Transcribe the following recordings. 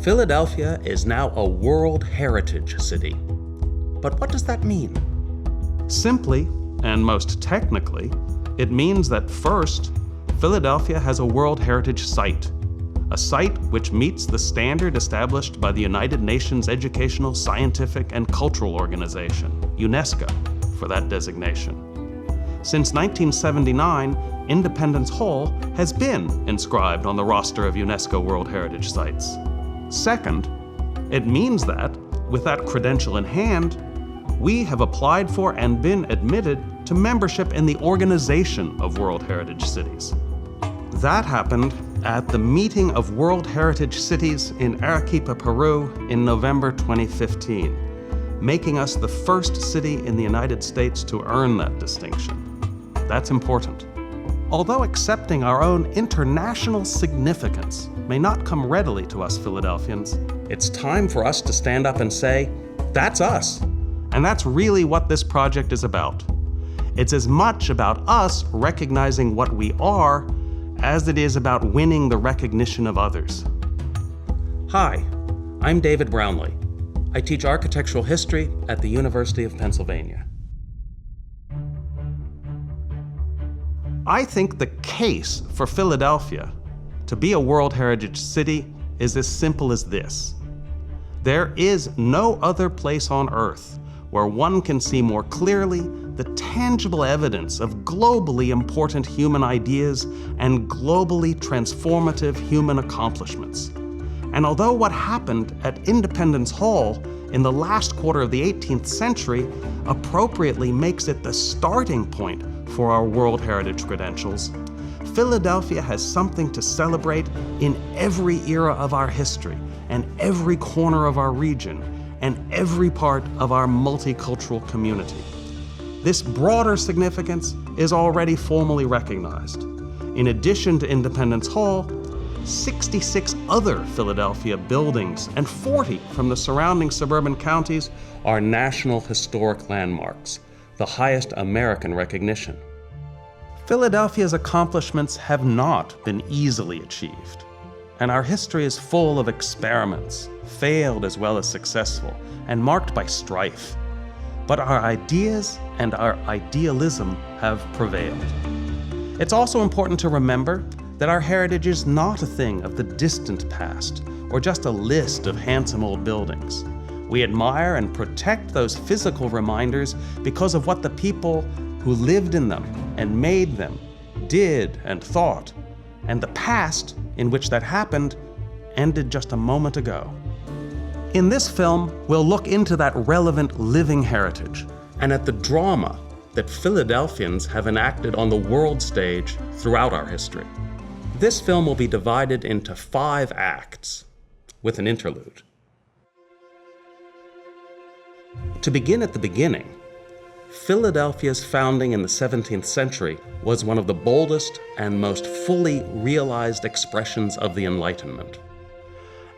Philadelphia is now a World Heritage City. But what does that mean? Simply, and most technically, it means that first, Philadelphia has a World Heritage Site, a site which meets the standard established by the United Nations Educational, Scientific, and Cultural Organization, UNESCO, for that designation. Since 1979, Independence Hall has been inscribed on the roster of UNESCO World Heritage Sites. Second, it means that, with that credential in hand, we have applied for and been admitted to membership in the Organization of World Heritage Cities. That happened at the Meeting of World Heritage Cities in Arequipa, Peru in November 2015, making us the first city in the United States to earn that distinction. That's important. Although accepting our own international significance may not come readily to us Philadelphians, it's time for us to stand up and say, that's us. And that's really what this project is about. It's as much about us recognizing what we are as it is about winning the recognition of others. Hi, I'm David Brownlee. I teach architectural history at the University of Pennsylvania. I think the case for Philadelphia to be a World Heritage City is as simple as this. There is no other place on Earth where one can see more clearly the tangible evidence of globally important human ideas and globally transformative human accomplishments. And although what happened at Independence Hall in the last quarter of the 18th century appropriately makes it the starting point for our World Heritage credentials, Philadelphia has something to celebrate in every era of our history and every corner of our region and every part of our multicultural community. This broader significance is already formally recognized. In addition to Independence Hall, 66 other Philadelphia buildings and 40 from the surrounding suburban counties are National Historic Landmarks, the highest American recognition. Philadelphia's accomplishments have not been easily achieved, and our history is full of experiments, failed as well as successful, and marked by strife. But our ideas and our idealism have prevailed. It's also important to remember that our heritage is not a thing of the distant past or just a list of handsome old buildings. We admire and protect those physical reminders because of what the people who lived in them and made them did and thought, and the past in which that happened ended just a moment ago. In this film, we'll look into that relevant living heritage and at the drama that Philadelphians have enacted on the world stage throughout our history. This film will be divided into 5 acts with an interlude. To begin at the beginning, Philadelphia's founding in the 17th century was one of the boldest and most fully realized expressions of the Enlightenment.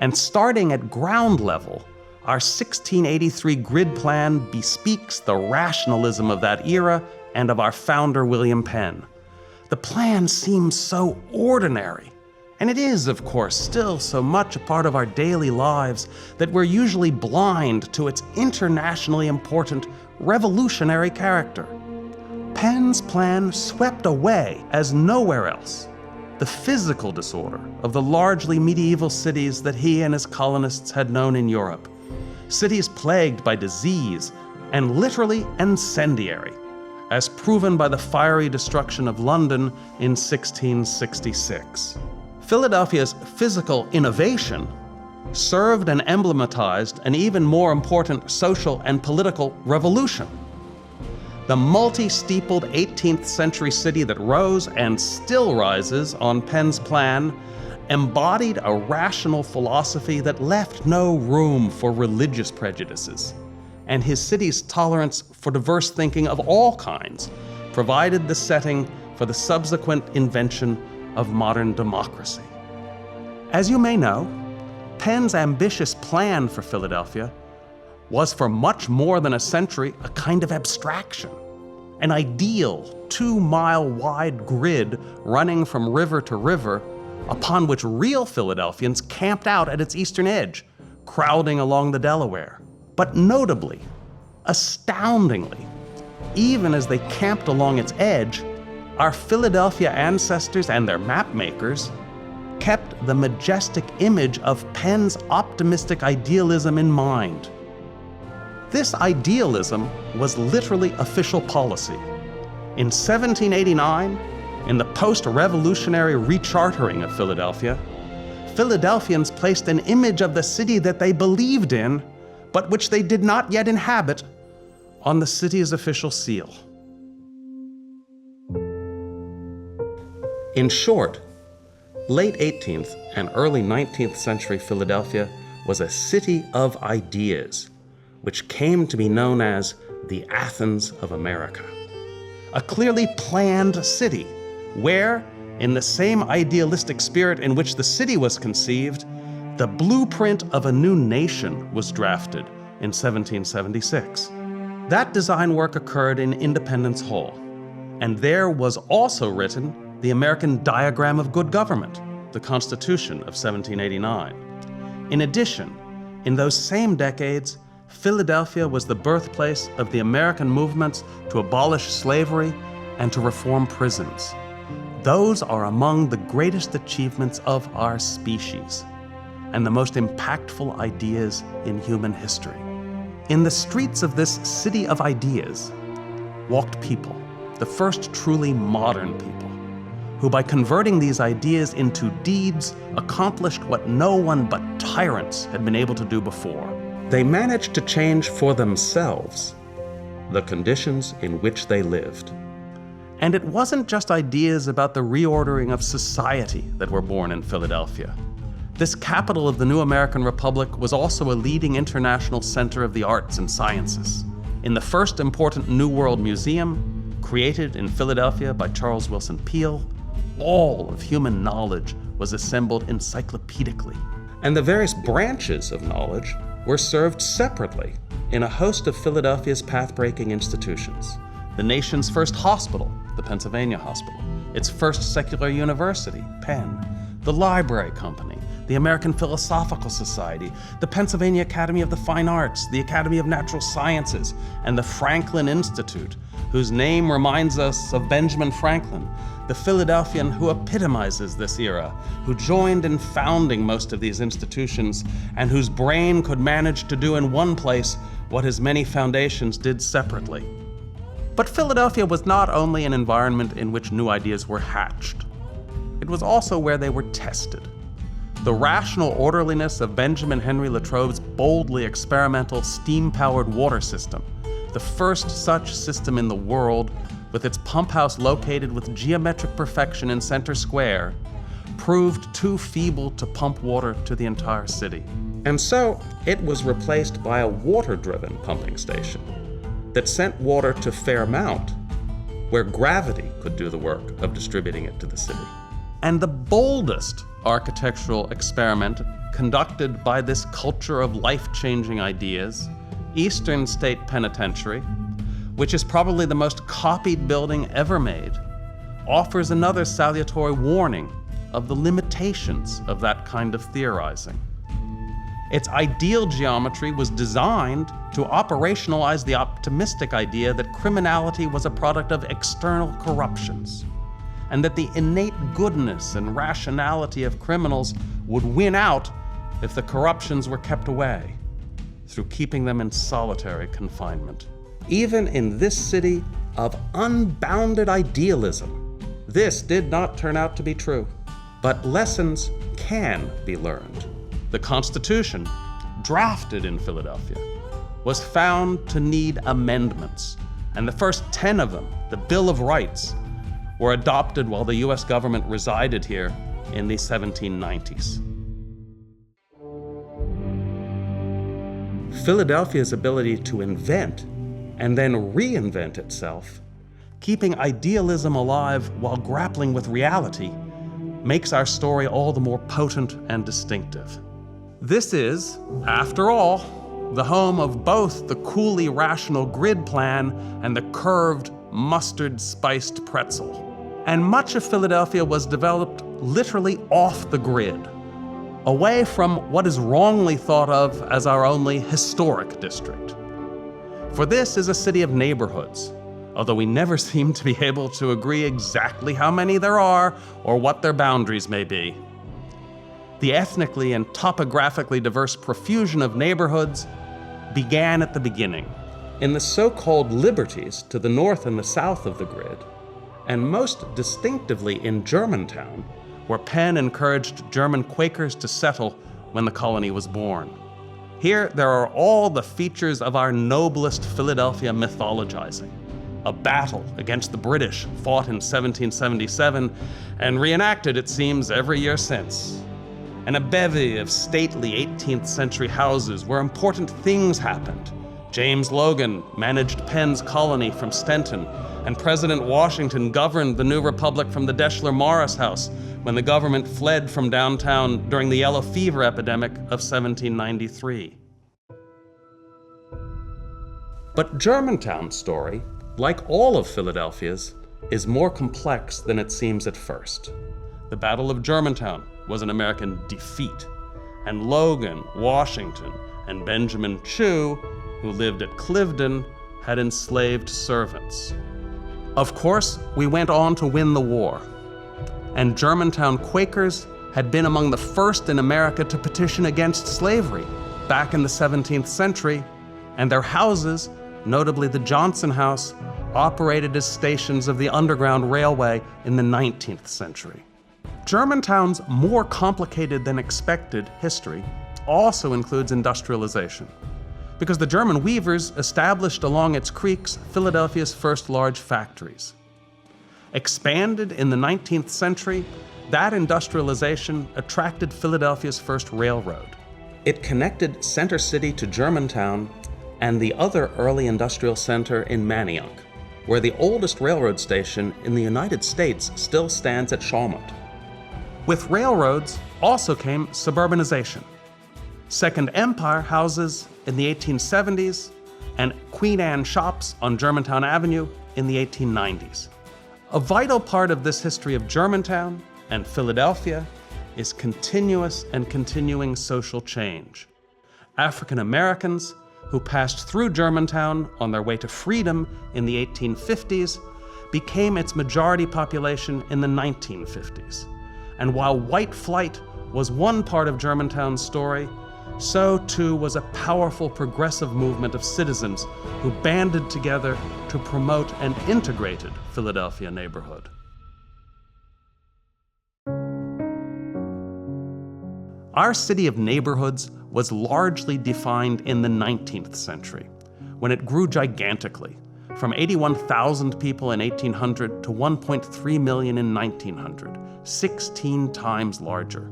And starting at ground level, our 1683 grid plan bespeaks the rationalism of that era and of our founder, William Penn. The plan seems so ordinary, and it is, of course, still so much a part of our daily lives that we're usually blind to its internationally important revolutionary character. Penn's plan swept away, as nowhere else, the physical disorder of the largely medieval cities that he and his colonists had known in Europe. Cities plagued by disease and literally incendiary, as proven by the fiery destruction of London in 1666. Philadelphia's physical innovation served and emblematized an even more important social and political revolution. The multi-steepled 18th century city that rose and still rises on Penn's plan embodied a rational philosophy that left no room for religious prejudices, and his city's tolerance for diverse thinking of all kinds provided the setting for the subsequent invention of modern democracy. As you may know, Penn's ambitious plan for Philadelphia was for much more than a century a kind of abstraction, an ideal 2-mile wide grid running from river to river upon which real Philadelphians camped out at its eastern edge, crowding along the Delaware. But notably, astoundingly, even as they camped along its edge, our Philadelphia ancestors and their map makers kept the majestic image of Penn's optimistic idealism in mind. This idealism was literally official policy. In 1789, in the post-revolutionary rechartering of Philadelphia, Philadelphians placed an image of the city that they believed in, but which they did not yet inhabit, on the city's official seal. In short, late 18th and early 19th century Philadelphia was a city of ideas, which came to be known as the Athens of America. A clearly planned city where, in the same idealistic spirit in which the city was conceived, the blueprint of a new nation was drafted in 1776. That design work occurred in Independence Hall, and there was also written the American Diagram of Good Government, the Constitution of 1789. In addition, in those same decades, Philadelphia was the birthplace of the American movements to abolish slavery and to reform prisons. Those are among the greatest achievements of our species and the most impactful ideas in human history. In the streets of this city of ideas walked people, the first truly modern people, who by converting these ideas into deeds accomplished what no one but tyrants had been able to do before. They managed to change for themselves the conditions in which they lived. And it wasn't just ideas about the reordering of society that were born in Philadelphia. This capital of the new American Republic was also a leading international center of the arts and sciences. In the first important New World Museum, created in Philadelphia by Charles Wilson Peale, all of human knowledge was assembled encyclopedically. And the various branches of knowledge were served separately in a host of Philadelphia's path-breaking institutions. The nation's first hospital, the Pennsylvania Hospital, its first secular university, Penn, the Library Company, the American Philosophical Society, the Pennsylvania Academy of the Fine Arts, the Academy of Natural Sciences, and the Franklin Institute, whose name reminds us of Benjamin Franklin, the Philadelphian who epitomizes this era, who joined in founding most of these institutions, and whose brain could manage to do in one place what his many foundations did separately. But Philadelphia was not only an environment in which new ideas were hatched. It was also where they were tested. The rational orderliness of Benjamin Henry Latrobe's boldly experimental steam-powered water system, the first such system in the world, with its pump house located with geometric perfection in Center Square, proved too feeble to pump water to the entire city. And so it was replaced by a water-driven pumping station that sent water to Fairmount, where gravity could do the work of distributing it to the city. And the boldest architectural experiment conducted by this culture of life-changing ideas, Eastern State Penitentiary, which is probably the most copied building ever made, offers another salutary warning of the limitations of that kind of theorizing. Its ideal geometry was designed to operationalize the optimistic idea that criminality was a product of external corruptions, and that the innate goodness and rationality of criminals would win out if the corruptions were kept away, through keeping them in solitary confinement. Even in this city of unbounded idealism, this did not turn out to be true. But lessons can be learned. The Constitution, drafted in Philadelphia, was found to need amendments, and the first 10 of them, the Bill of Rights, were adopted while the US government resided here in the 1790s. Philadelphia's ability to invent and then reinvent itself, keeping idealism alive while grappling with reality, makes our story all the more potent and distinctive. This is, after all, the home of both the coolly rational grid plan and the curved, mustard-spiced pretzel. And much of Philadelphia was developed literally off the grid, away from what is wrongly thought of as our only historic district. For this is a city of neighborhoods, although we never seem to be able to agree exactly how many there are or what their boundaries may be. The ethnically and topographically diverse profusion of neighborhoods began at the beginning. In the so-called liberties to the north and the south of the grid, and most distinctively in Germantown, where Penn encouraged German Quakers to settle when the colony was born. Here, there are all the features of our noblest Philadelphia mythologizing. A battle against the British fought in 1777 and reenacted, it seems, every year since. And a bevy of stately 18th century houses where important things happened. James Logan managed Penn's colony from Stenton, and President Washington governed the new republic from the Deschler Morris House when the government fled from downtown during the yellow fever epidemic of 1793. But Germantown's story, like all of Philadelphia's, is more complex than it seems at first. The Battle of Germantown was an American defeat, and Logan, Washington, and Benjamin Chew, who lived at Cliveden, had enslaved servants. Of course, we went on to win the war, and Germantown Quakers had been among the first in America to petition against slavery back in the 17th century, and their houses, notably the Johnson House, operated as stations of the Underground Railway in the 19th century. Germantown's more complicated than expected history also includes industrialization, because the German weavers established along its creeks Philadelphia's first large factories. Expanded in the 19th century, that industrialization attracted Philadelphia's first railroad. It connected Center City to Germantown and the other early industrial center in Manayunk, where the oldest railroad station in the United States still stands at Shawmut. With railroads also came suburbanization. Second Empire houses in the 1870s, and Queen Anne shops on Germantown Avenue in the 1890s. A vital part of this history of Germantown and Philadelphia is continuous and continuing social change. African Americans who passed through Germantown on their way to freedom in the 1850s became its majority population in the 1950s. And while white flight was one part of Germantown's story, so too was a powerful progressive movement of citizens who banded together to promote an integrated Philadelphia neighborhood. Our city of neighborhoods was largely defined in the 19th century, when it grew gigantically, from 81,000 people in 1800 to 1.3 million in 1900, 16 times larger.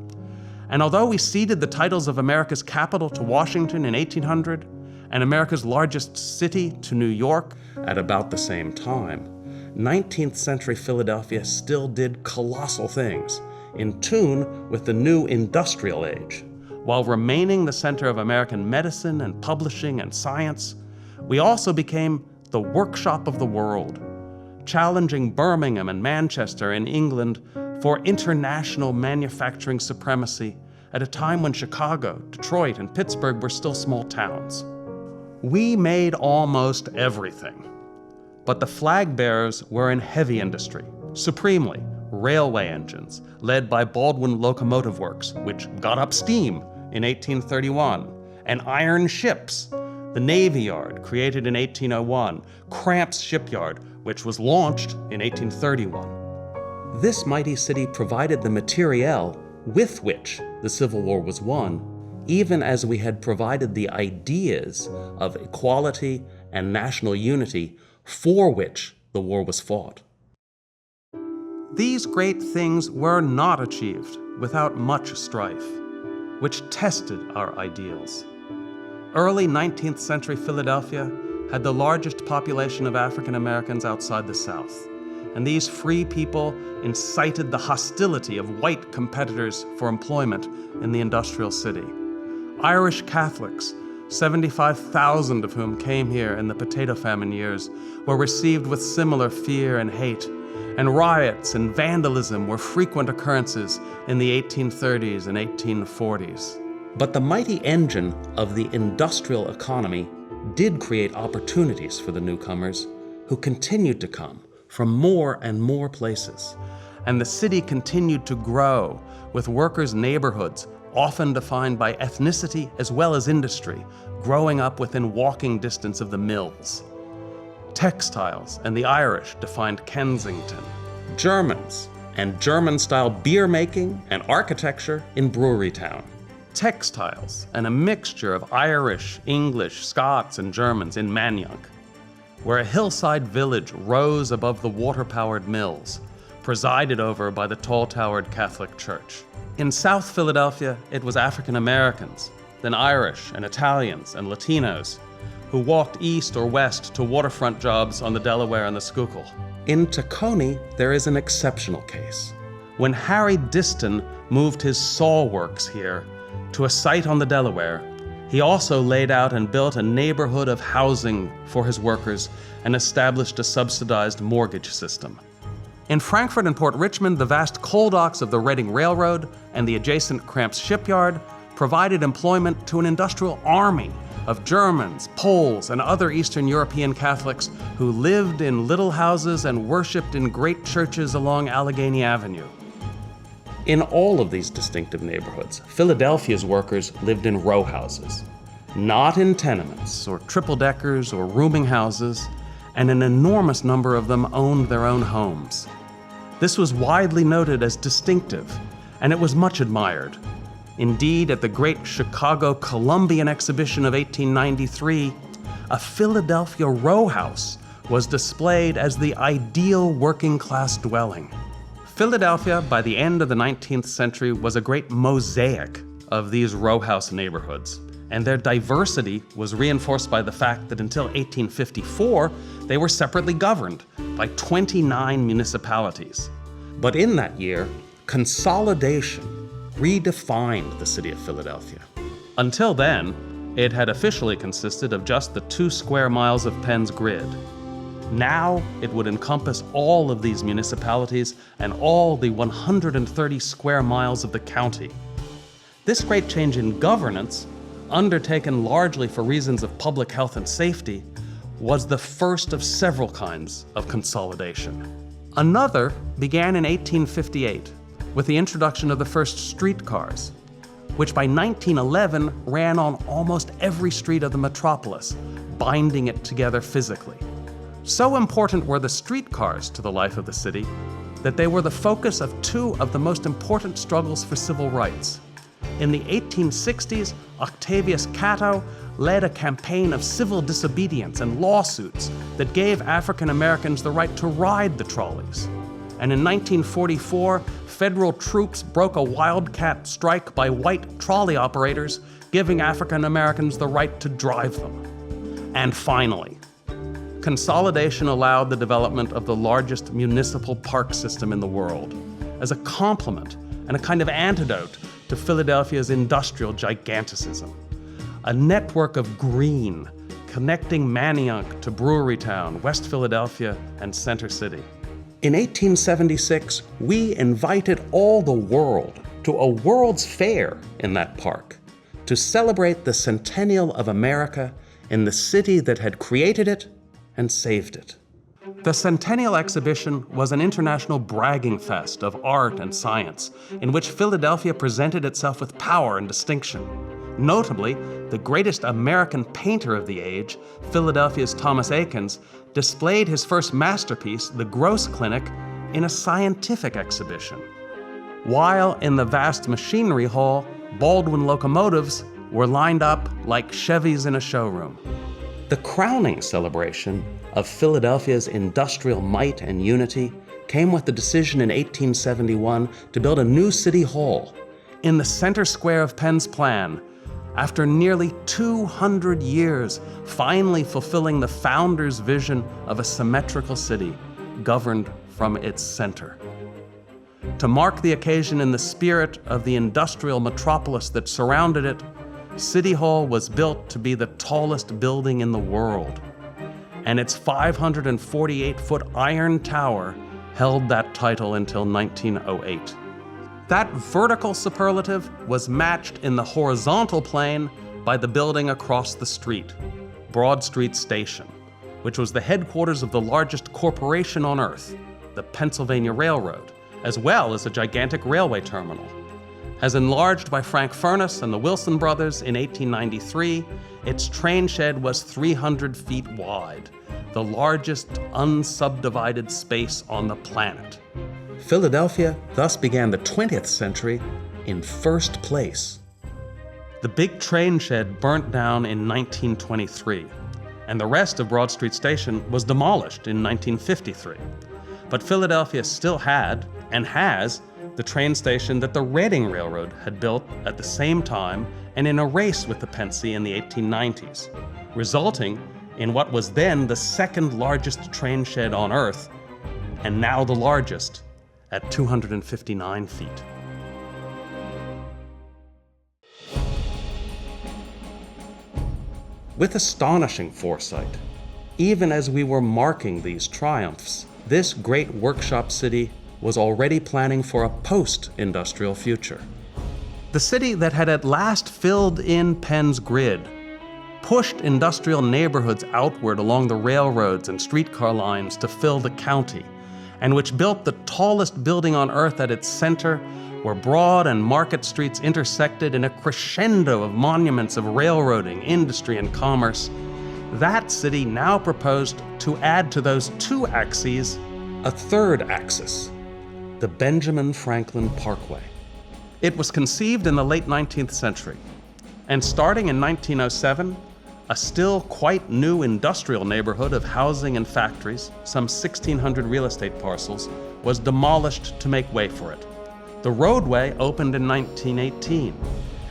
And although we ceded the titles of America's capital to Washington in 1800 and America's largest city to New York at about the same time, 19th century Philadelphia still did colossal things, in tune with the new industrial age. While remaining the center of American medicine and publishing and science, we also became the workshop of the world, challenging Birmingham and Manchester in England for international manufacturing supremacy at a time when Chicago, Detroit, and Pittsburgh were still small towns. We made almost everything, but the flag bearers were in heavy industry, supremely railway engines, led by Baldwin Locomotive Works, which got up steam in 1831, and iron ships, the Navy Yard, created in 1801, Cramp's Shipyard, which was launched in 1831. This mighty city provided the materiel with which the Civil War was won, even as we had provided the ideas of equality and national unity for which the war was fought. These great things were not achieved without much strife, which tested our ideals. Early 19th century Philadelphia had the largest population of African Americans outside the South, and these free people incited the hostility of white competitors for employment in the industrial city. Irish Catholics, 75,000 of whom came here in the potato famine years, were received with similar fear and hate and riots and vandalism were frequent occurrences in the 1830s and 1840s. But the mighty engine of the industrial economy did create opportunities for the newcomers, who continued to come from more and more places. And the city continued to grow, with workers' neighborhoods, often defined by ethnicity as well as industry, growing up within walking distance of the mills. Textiles and the Irish defined Kensington. Germans and German-style beer making and architecture in Brewery Town. Textiles and a mixture of Irish, English, Scots, and Germans in Manayunk, where a hillside village rose above the water-powered mills, presided over by the tall-towered Catholic Church. In South Philadelphia, it was African Americans, then Irish and Italians and Latinos, who walked east or west to waterfront jobs on the Delaware and the Schuylkill. In Tacony, there is an exceptional case. When Harry Diston moved his saw works here to a site on the Delaware, he also laid out and built a neighborhood of housing for his workers and established a subsidized mortgage system. In Frankfort and Port Richmond, the vast coal docks of the Reading Railroad and the adjacent Cramps Shipyard provided employment to an industrial army of Germans, Poles, and other Eastern European Catholics who lived in little houses and worshiped in great churches along Allegheny Avenue. In all of these distinctive neighborhoods, Philadelphia's workers lived in row houses, not in tenements or triple-deckers or rooming houses, and an enormous number of them owned their own homes. This was widely noted as distinctive, and it was much admired. Indeed, at the great Chicago Columbian Exhibition of 1893, a Philadelphia row house was displayed as the ideal working-class dwelling. Philadelphia, by the end of the 19th century, was a great mosaic of these row house neighborhoods, and their diversity was reinforced by the fact that until 1854, they were separately governed by 29 municipalities. But in that year, consolidation redefined the city of Philadelphia. Until then, it had officially consisted of just the 2 square miles of Penn's grid. Now it would encompass all of these municipalities and all the 130 square miles of the county. This great change in governance, undertaken largely for reasons of public health and safety, was the first of several kinds of consolidation. Another began in 1858 with the introduction of the first streetcars, which by 1911 ran on almost every street of the metropolis, binding it together physically. So important were the streetcars to the life of the city that they were the focus of 2 of the most important struggles for civil rights. In the 1860s, Octavius Cato led a campaign of civil disobedience and lawsuits that gave African Americans the right to ride the trolleys. And in 1944, federal troops broke a wildcat strike by white trolley operators, giving African Americans the right to drive them. And finally, consolidation allowed the development of the largest municipal park system in the world as a complement and a kind of antidote to Philadelphia's industrial giganticism. A network of green connecting Manayunk to Brewery Town, West Philadelphia, and Center City. In 1876, we invited all the world to a World's Fair in that park to celebrate the centennial of America in the city that had created it and saved it. The Centennial Exhibition was an international bragging fest of art and science, in which Philadelphia presented itself with power and distinction. Notably, the greatest American painter of the age, Philadelphia's Thomas Eakins, displayed his first masterpiece, the Gross Clinic, in a scientific exhibition. While in the vast machinery hall, Baldwin locomotives were lined up like Chevys in a showroom. The crowning celebration of Philadelphia's industrial might and unity came with the decision in 1871 to build a new city hall. In the center square of Penn's plan, after nearly 200 years, finally fulfilling the founder's vision of a symmetrical city governed from its center. To mark the occasion in the spirit of the industrial metropolis that surrounded it, City Hall was built to be the tallest building in the world, and its 548-foot iron tower held that title until 1908. That vertical superlative was matched in the horizontal plane by the building across the street, Broad Street Station, which was the headquarters of the largest corporation on Earth, the Pennsylvania Railroad, as well as a gigantic railway terminal. As enlarged by Frank Furness and the Wilson brothers in 1893, its train shed was 300 feet wide, the largest unsubdivided space on the planet. Philadelphia thus began the 20th century in first place. The big train shed burnt down in 1923, and the rest of Broad Street Station was demolished in 1953. But Philadelphia still had, and has, the train station that the Reading Railroad had built at the same time and in a race with the Pennsy in the 1890s, resulting in what was then the second largest train shed on Earth, and now the largest at 259 feet. With astonishing foresight, even as we were marking these triumphs, this great workshop city was already planning for a post-industrial future. The city that had at last filled in Penn's grid, pushed industrial neighborhoods outward along the railroads and streetcar lines to fill the county, and which built the tallest building on Earth at its center, where Broad and Market Streets intersected in a crescendo of monuments of railroading, industry, and commerce, that city now proposed to add to those two axes a third axis, the Benjamin Franklin Parkway. It was conceived in the late 19th century, and starting in 1907, a still quite new industrial neighborhood of housing and factories, some 1,600 real estate parcels, was demolished to make way for it. The roadway opened in 1918,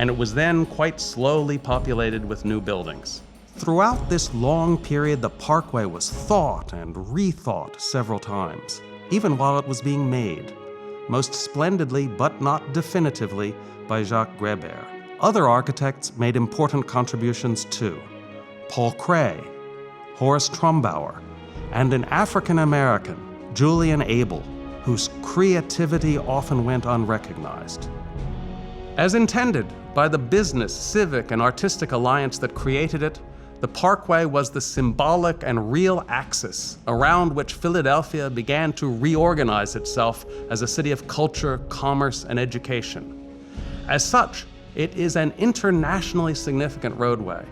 and it was then quite slowly populated with new buildings. Throughout this long period, the parkway was thought and rethought several times, even while it was being made, most splendidly but not definitively by Jacques Grébert. Other architects made important contributions too. Paul Cray, Horace Trumbauer, and an African-American, Julian Abel, whose creativity often went unrecognized. As intended by the business, civic, and artistic alliance that created it, the Parkway was the symbolic and real axis around which Philadelphia began to reorganize itself as a city of culture, commerce, and education. As such, it is an internationally significant roadway,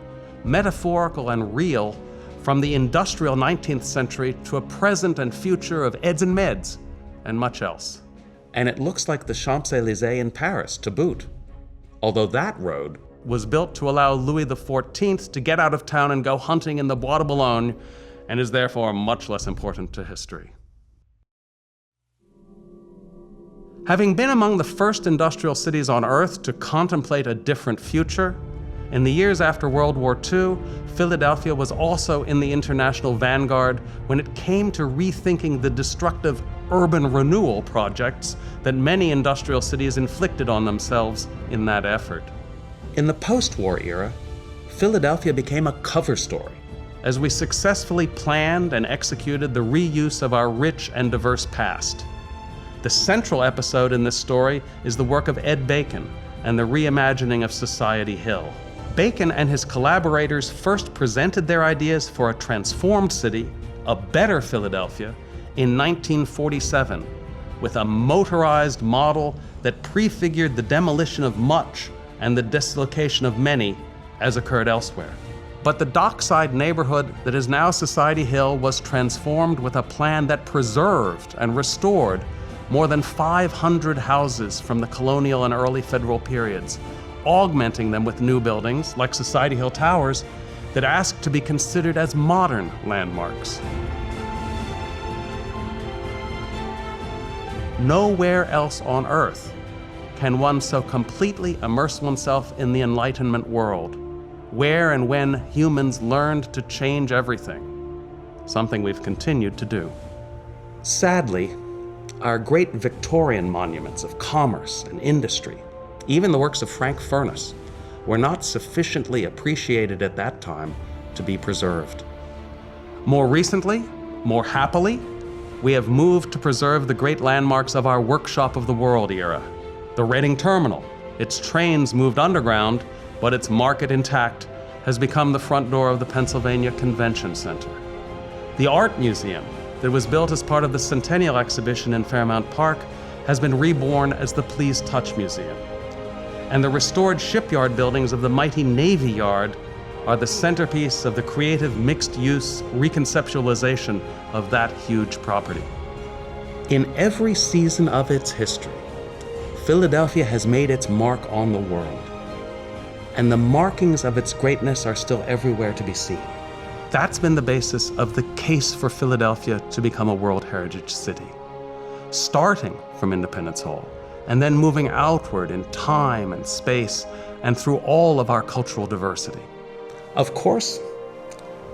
metaphorical and real, from the industrial 19th century to a present and future of eds and meds, and much else. And it looks like the Champs-Élysées in Paris to boot, although that road was built to allow Louis XIV to get out of town and go hunting in the Bois de Boulogne, and is therefore much less important to history. Having been among the first industrial cities on Earth to contemplate a different future, in the years after World War II, Philadelphia was also in the international vanguard when it came to rethinking the destructive urban renewal projects that many industrial cities inflicted on themselves in that effort. In the post-war era, Philadelphia became a cover story as we successfully planned and executed the reuse of our rich and diverse past. The central episode in this story is the work of Ed Bacon and the reimagining of Society Hill. Bacon and his collaborators first presented their ideas for a transformed city, a better Philadelphia, in 1947, with a motorized model that prefigured the demolition of much and the dislocation of many, as occurred elsewhere. But the dockside neighborhood that is now Society Hill was transformed with a plan that preserved and restored more than 500 houses from the colonial and early federal periods, augmenting them with new buildings, like Society Hill Towers, that asked to be considered as modern landmarks. Nowhere else on Earth can one so completely immerse oneself in the Enlightenment world, where and when humans learned to change everything, something we've continued to do. Sadly, our great Victorian monuments of commerce and industry, even the works of Frank Furness, were not sufficiently appreciated at that time to be preserved. More recently, more happily, we have moved to preserve the great landmarks of our workshop of the world era. The Reading Terminal, its trains moved underground, but its market intact, has become the front door of the Pennsylvania Convention Center. The Art Museum, that was built as part of the Centennial Exhibition in Fairmount Park, has been reborn as the Please Touch Museum. And the restored shipyard buildings of the mighty Navy Yard are the centerpiece of the creative mixed-use reconceptualization of that huge property. In every season of its history, Philadelphia has made its mark on the world, and the markings of its greatness are still everywhere to be seen. That's been the basis of the case for Philadelphia to become a World Heritage City, starting from Independence Hall, and then moving outward in time and space and through all of our cultural diversity. Of course,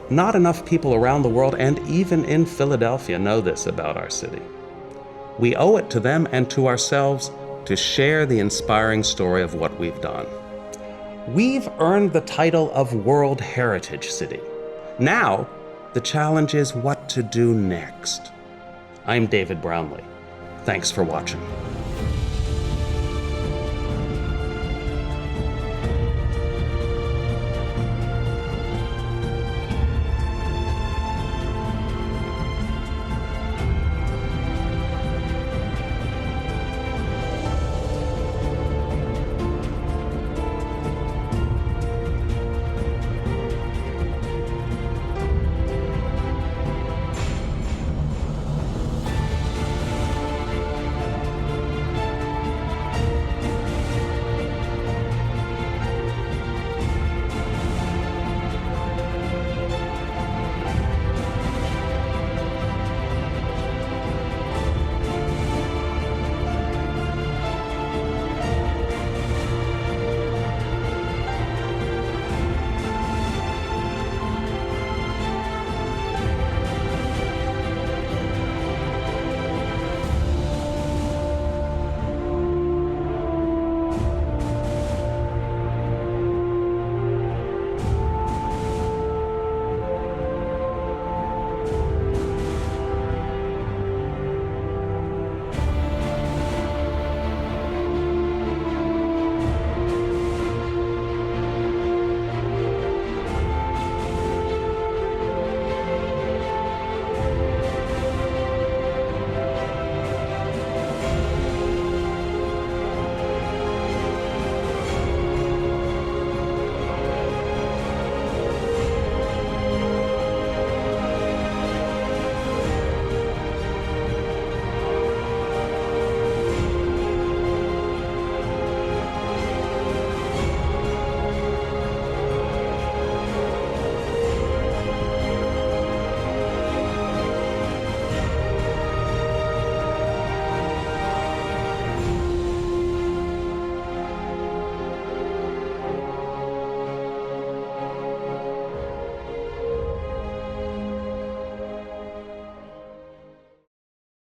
not enough people around the world and even in Philadelphia know this about our city. We owe it to them and to ourselves to share the inspiring story of what we've done. We've earned the title of World Heritage City. Now, the challenge is what to do next. I'm David Brownlee. Thanks for watching.